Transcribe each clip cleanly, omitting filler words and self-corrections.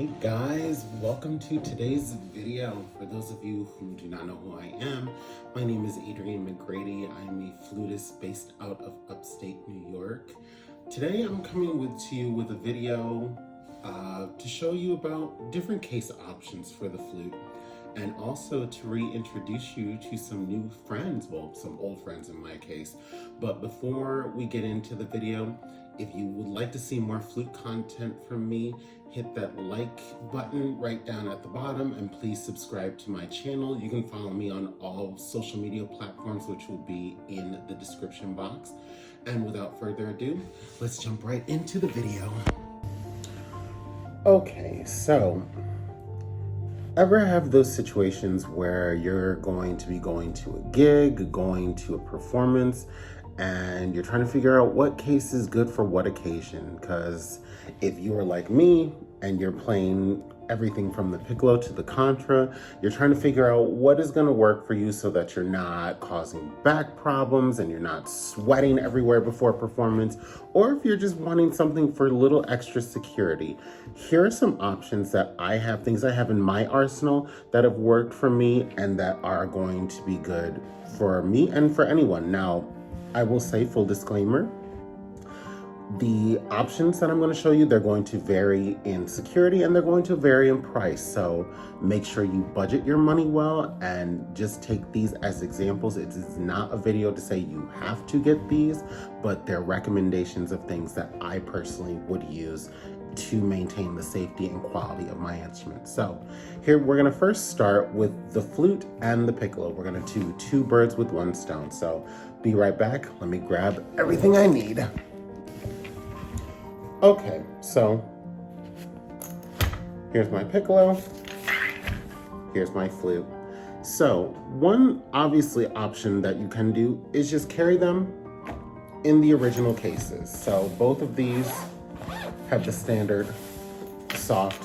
Hey guys, welcome to today's video. For those of you who do not know who I am, my name is Adrian McGrady. I'm a flutist based out of upstate New York. Today I'm coming to you with a video to show you about different case options for the flute, and also to reintroduce you to some new friends, well, some old friends in my case. But before we get into the video, if you would like to see more flute content from me, hit that like button right down at the bottom, and please subscribe to my channel. You can follow me on all social media platforms, which will be in the description box. And without further ado, let's jump right into the video. Okay, so ever have those situations where you're going to be going to a gig, going to a performance, and you're trying to figure out what case is good for what occasion? Because if you are like me and you're playing everything from the Piccolo to the Contra, you're trying to figure out what is going to work for you so that you're not causing back problems and you're not sweating everywhere before performance, or if you're just wanting something for a little extra security. Here are some options that I have, things I have in my arsenal that have worked for me and that are going to be good for me and for anyone. Now, I will say, full disclaimer, the options that I'm going to show you, they're going to vary in security and they're going to vary in price. So make sure you budget your money well and just take these as examples. It is not a video to say you have to get these, but they're recommendations of things that I personally would use to maintain the safety and quality of my instrument. So here we're going to first start with the flute and the piccolo. We're going to do two birds with one stone. So be right back. Let me grab everything I need. Okay, so here's my piccolo, here's my flute. So one obviously option that you can do is just carry them in the original cases. So both of these have the standard soft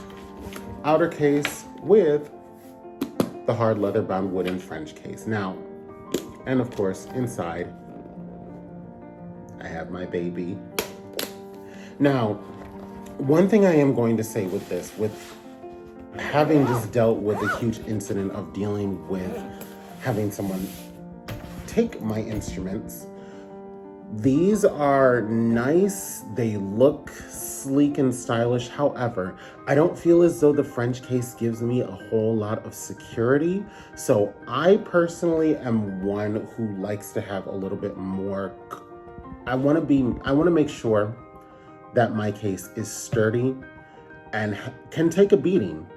outer case with the hard leather bound wooden French case. Now, and of course inside I have my baby. Now, one thing I am going to say with this, with having just dealt with a huge incident of dealing with having someone take my instruments, these are nice, they look sleek and stylish. However, I don't feel as though the French case gives me a whole lot of security. So I personally am one who likes to have a little bit more, I want to make sure that my case is sturdy and can take a beating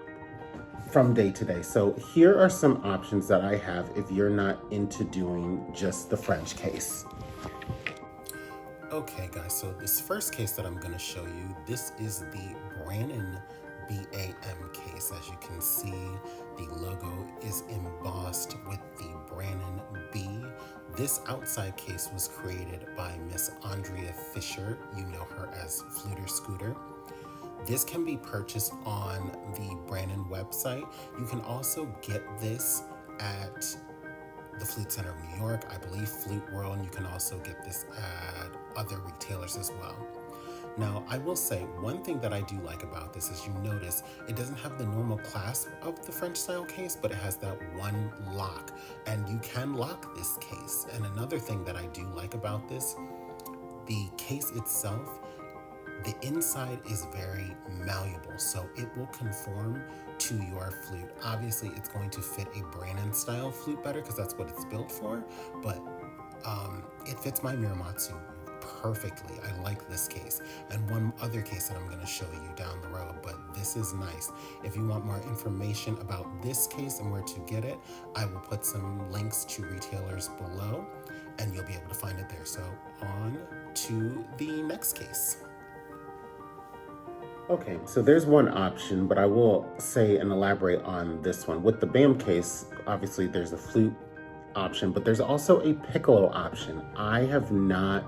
from day to day. So here are some options that I have if you're not into doing just the French case. Okay guys, so this first case that I'm going to show you, this is the Brannen BAM case. As you can see, the logo is embossed with the Brannen B. This outside case was created by Miss Andrea Fisher. You know her as Fluter Scooter. This can be purchased on the Brannen website. You can also get this at the Flute Center of New York, I believe Flute World, and you can also get this at other retailers as well. Now, I will say one thing that I do like about this is you notice it doesn't have the normal clasp of the French style case, but it has that one lock, and you can lock this case. And another thing that I do like about this, the case itself, the inside is very malleable, so it will conform to your flute. Obviously, it's going to fit a Brannen style flute better because that's what it's built for, but it fits my Muramatsu perfectly. I like this case, and one other case that I'm going to show you down the road, but this is nice. If you want more information about this case and where to get it, I will put some links to retailers below and you'll be able to find it there. So on to the next case. Okay, so there's one option, but I will say and elaborate on this one. With the BAM case, obviously there's a flute option, but there's also a piccolo option. I have not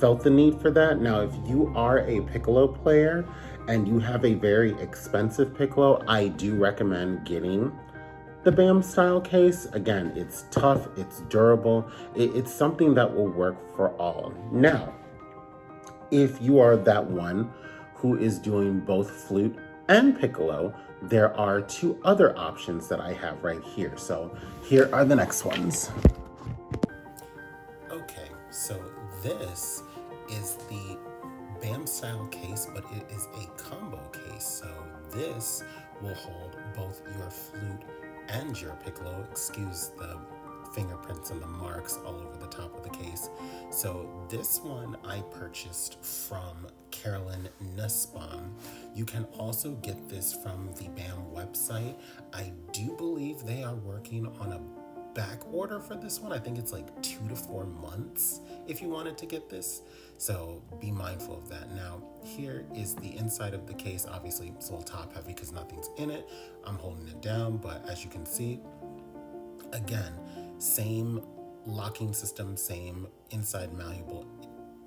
felt the need for that. Now, if you are a piccolo player and you have a very expensive piccolo, I do recommend getting the BAM style case. Again, it's tough, it's durable, it's something that will work for all. Now, if you are that one who is doing both flute and piccolo, there are two other options that I have right here. So here are the next ones. Okay, so this is the BAM style case, but it is a combo case. So this will hold both your flute and your piccolo. Excuse the fingerprints and the marks all over the top of the case. So this one I purchased from Carolyn Nussbaum. You can also get this from the BAM website. I do believe they are working on a back order for this one. I think it's like 2 to 4 months if you wanted to get this. So be mindful of that. Now, here is the inside of the case. Obviously, it's a little top heavy because nothing's in it. I'm holding it down, but as you can see, again, same locking system, same inside malleable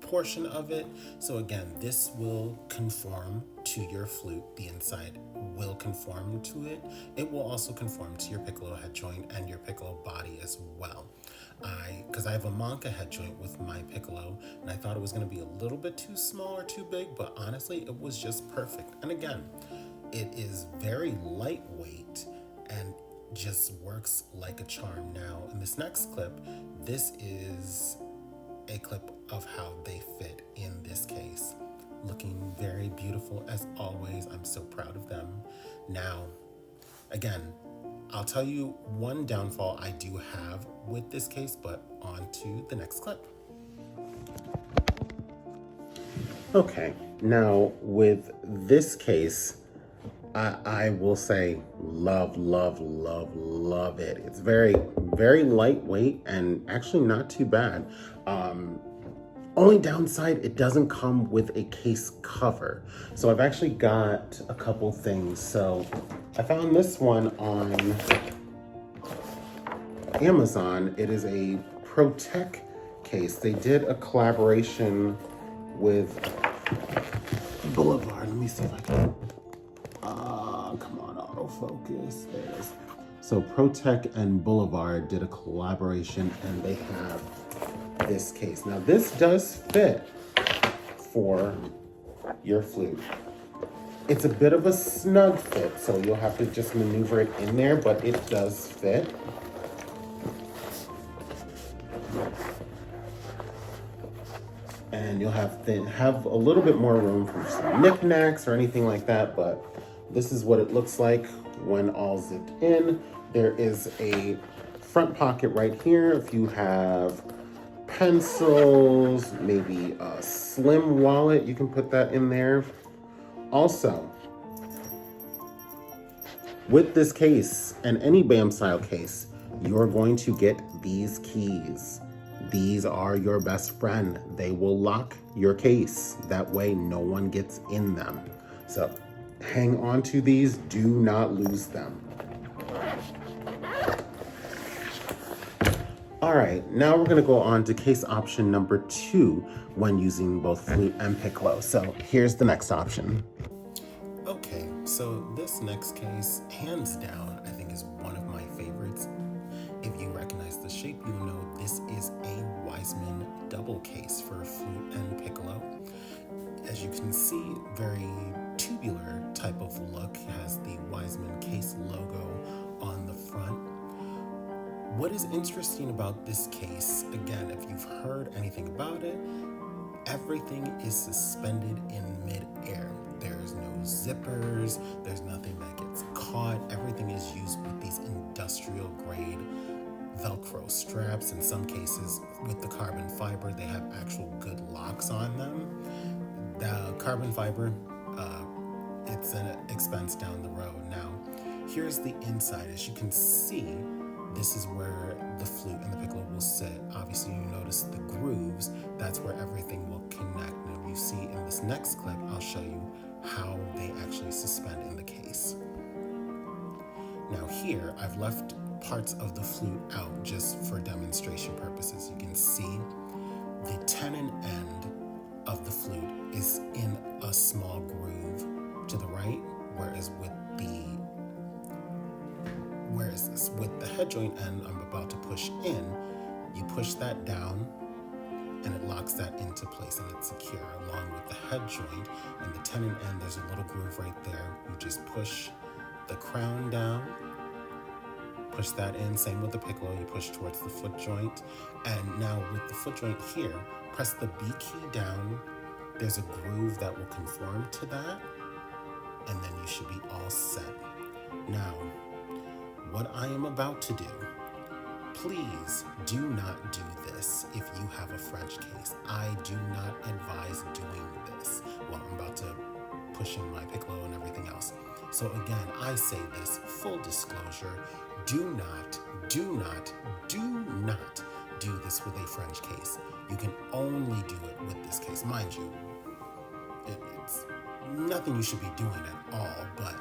portion of it. So again, this will conform to your flute. The inside will conform to it. It will also conform to your piccolo head joint and your piccolo body as well. Because I have a Manca head joint with my piccolo, and I thought it was going to be a little bit too small or too big, but honestly, it was just perfect. And again, it is very lightweight and just works like a charm. Now, in this next clip, this is a clip of how they fit in this case. Looking very beautiful as always. I'm so proud of them. Now, again, I'll tell you one downfall I do have with this case, but on to the next clip. Okay, now with this case, I will say love, love, love, love it. It's very, very lightweight and actually not too bad. Only downside, it doesn't come with a case cover. So I've actually got a couple things. So I found this one on Amazon. It is a Protec case. They did a collaboration with Boulevard. Let me see if I can. Come on, autofocus. There it is. So Protec and Boulevard did a collaboration, and they have this case. Now this does fit for your flute. It's a bit of a snug fit, so you'll have to just maneuver it in there, but it does fit. And you'll have a little bit more room for some knickknacks or anything like that, but this is what it looks like when all zipped in. There is a front pocket right here if you have pencils, maybe a slim wallet, you can put that in there. Also, with this case and any BAM style case, you're going to get these keys. These are your best friend. They will lock your case. That way no one gets in them. So hang on to these, do not lose them. All right, now we're gonna go on to case option number 2 when using both flute and piccolo. So here's the next option. Okay, so this next case, hands down, I think is one of my favorites. If you recognize the shape, you'll know this is a Wiseman double case for flute and piccolo. As you can see, very tubular type of look, has the Wiseman case logo on the front. What is interesting about this case, again, if you've heard anything about it, everything is suspended in mid-air. There's no zippers, there's nothing that gets caught. Everything is used with these industrial grade Velcro straps. In some cases, with the carbon fiber, they have actual good locks on them. The carbon fiber, it's an expense down the road. Now, here's the inside. As you can see, this is where the flute and the piccolo will sit. Obviously, you notice the grooves. That's where everything will connect. Now, you see in this next clip, I'll show you how they actually suspend in the case. Now here, I've left parts of the flute out just for demonstration purposes. You can see the tenon end of the flute is in a small groove to the right, whereas with the head joint end I'm about to push in, you push that down and it locks that into place and it's secure, along with the head joint and the tenon end. There's a little groove right there. You just push the crown down, push that in. Same with the piccolo, you push towards the foot joint. And now with the foot joint here, press the B key down. There's a groove that will conform to that, and then you should be all set. Now, what I am about to do, please do not do this if you have a French case. I do not advise doing this. Well, I'm about to push in my piccolo and everything else. So again, I say this, full disclosure, do not do this with a French case. You can only do it with this case. Mind you, it's nothing you should be doing at all, but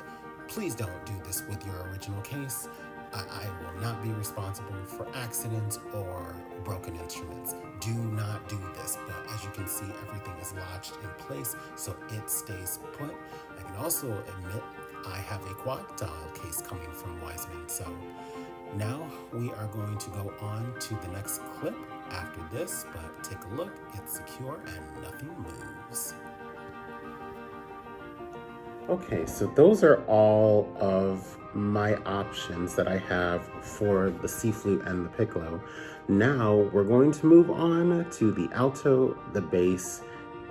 please don't do this with your original case. I will not be responsible for accidents or broken instruments. Do not do this, but as you can see, everything is lodged in place so it stays put. I can also admit I have a quad dial case coming from Wiseman. So now we are going to go on to the next clip after this, but take a look, it's secure and nothing moves. Okay, so those are all of my options that I have for the C flute and the piccolo. Now we're going to move on to the alto, the bass,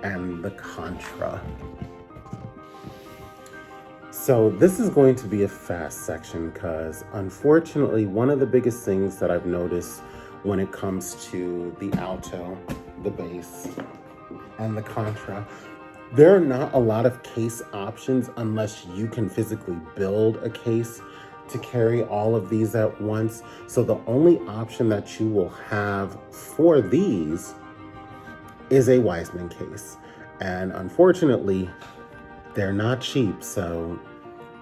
and the contra. So this is going to be a fast section because unfortunately one of the biggest things that I've noticed when it comes to the alto, the bass, and the contra, there are not a lot of case options unless you can physically build a case to carry all of these at once. So the only option that you will have for these is a Wiseman case. And unfortunately, they're not cheap. So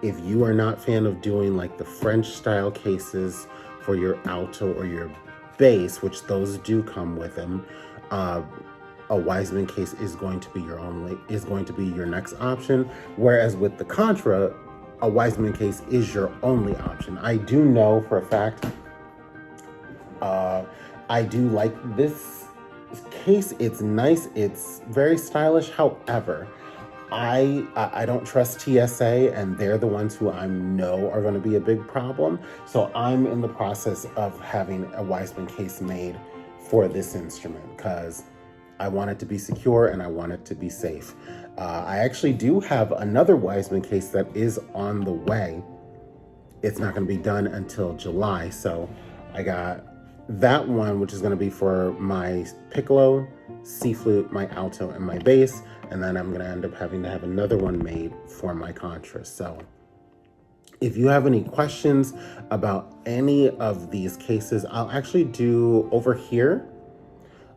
if you are not a fan of doing like the French style cases for your alto or your bass, which those do come with them, a Wiseman case is going to be your next option. Whereas with the contra, a Wiseman case is your only option. I do know for a fact, I do like this case. It's nice. It's very stylish. However, I don't trust TSA, and they're the ones who I know are going to be a big problem. So I'm in the process of having a Wiseman case made for this instrument because I want it to be secure and I want it to be safe. I actually do have another Wiseman case that is on the way. It's not going to be done until July. So I got that one, which is going to be for my piccolo, C flute, my alto, and my bass. And then I'm going to end up having to have another one made for my contra. So if you have any questions about any of these cases, I'll actually do over here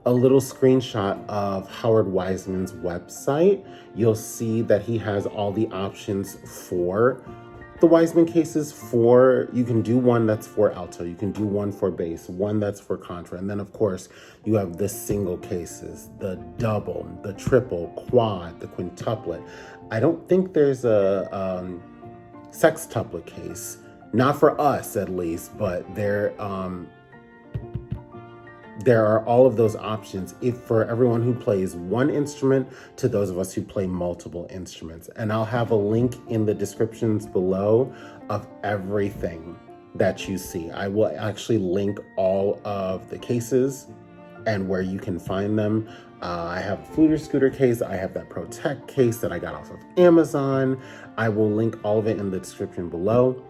a little screenshot of Howard Wiseman's website. You'll see that he has all the options for the Wiseman cases. You can do one that's for alto, you can do one for bass, one that's for contra, and then of course you have the single cases, the double, the triple, quad, the quintuplet. I don't think there's a sextuplet case, not for us at least, but there are all of those options for everyone who plays one instrument to those of us who play multiple instruments. And I'll have a link in the descriptions below of everything that you see. I will actually link all of the cases and where you can find them. I have a Flute Scooter case. I have that Protec case that I got off of Amazon. I will link all of it in the description below.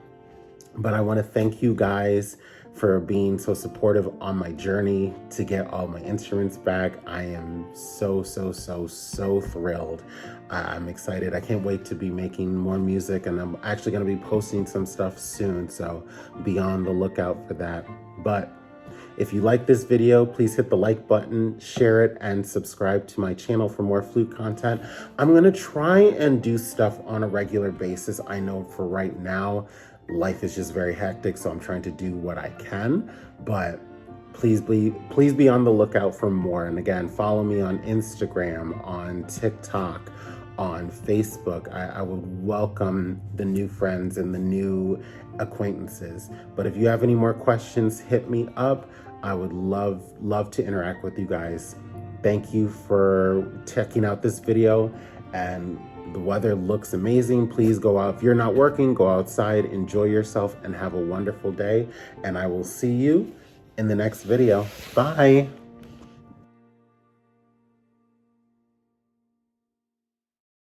But I want to thank you guys for being so supportive on my journey to get all my instruments back. I am so thrilled. I'm excited. I can't wait to be making more music, and I'm actually going to be posting some stuff soon, so be on the lookout for that. But if you like this video, please hit the like button, share it, and subscribe to my channel for more flute content. I'm going to try and do stuff on a regular basis. I know for right now, life is just very hectic, so I'm trying to do what I can, but please be on the lookout for more. And again, follow me on Instagram, on TikTok, on Facebook. I would welcome the new friends and the new acquaintances. But if you have any more questions, hit me up. I would love to interact with you guys. Thank you for checking out this video, and the weather looks amazing. Please go out. If you're not working, go outside, enjoy yourself, and have a wonderful day. And I will see you in the next video. Bye.